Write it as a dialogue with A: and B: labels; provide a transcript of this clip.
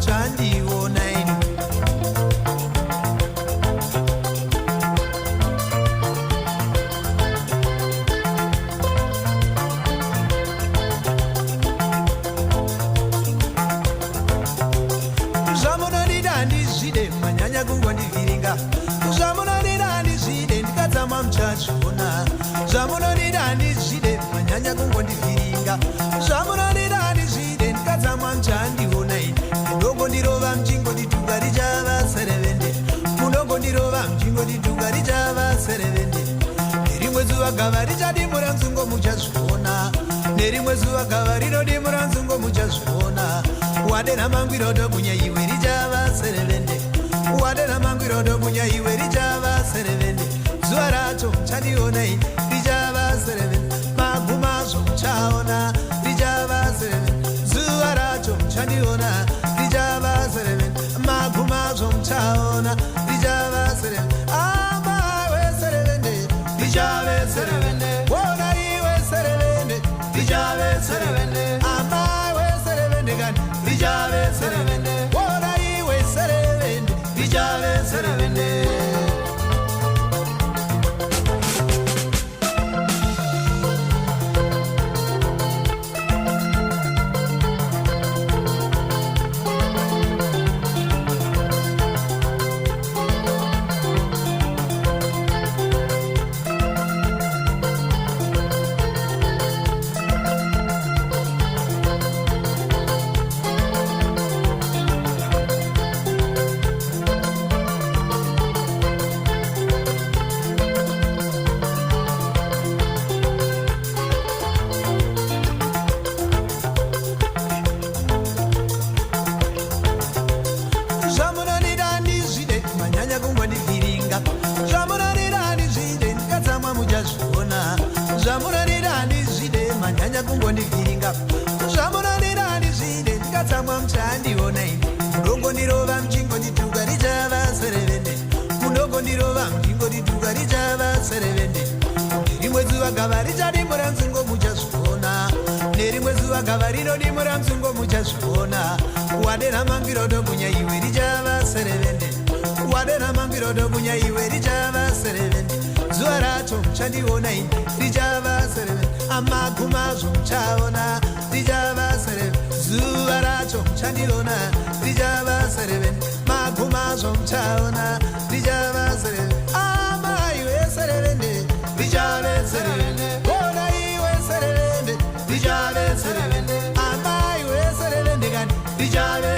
A: muchandiona ini. Zvamunodida handizvide manyanya kungondiviringa. Zvamunodida handizvide ndikadzama muchazviona. Zvamunodida handizvide manyanya kungondiviringa. Zvamunodida handizvide ndikadzama muchandiona ini. Munongondirova muchingonditunga richava serevende. Munongondirova muchingonditunga richava serevende. Nerimwe zuva gava richadimura nzungo muchazviona. Nerimwe zuva gava rinodimura nzungo muchazviona. Wadena mangwirodo kunya iwe richava serevende. Wadena mangwirodo kunya iwe richava serevende. Zuva racho muchandiona ini richava serevende. Magumazvo muchaona richava serevende. Zuva racho muchandiona richava serevende. Magumazvo muchaona richava serevende. Amawe serevende richave serevende. Wona iwe serevende richave serevende. Amawe serevende kani richave serevende. Wona iwe serevende richave serevende. Zvamunodida handizvide manyanya kungondiviringa. Zvamunodida handizvide ndikatsamwa muchandiona ini. Munongondirova muchingondituka richava serevende. Munongondirova muchingondituka richava serevende. Nerimwe zuva gava richadimura nzungo muchazviona. Nerimwe zuva gava rinodimura nzungo muchazviona. Wadena mangwirodo kunya iwe richava serevende. Wadena mangwirodo kunya iwe richava serevende. Zuva racho muchandiona ini richava serevende. Amagumazvo muchaona richava serevende. Zuva racho muchandiona richava serevende. Magumazvo muchaona richava serevende. Amaiwe serevende richave serevende. Wona iwe serevende richave serevende. Amaiwe serevende kani richave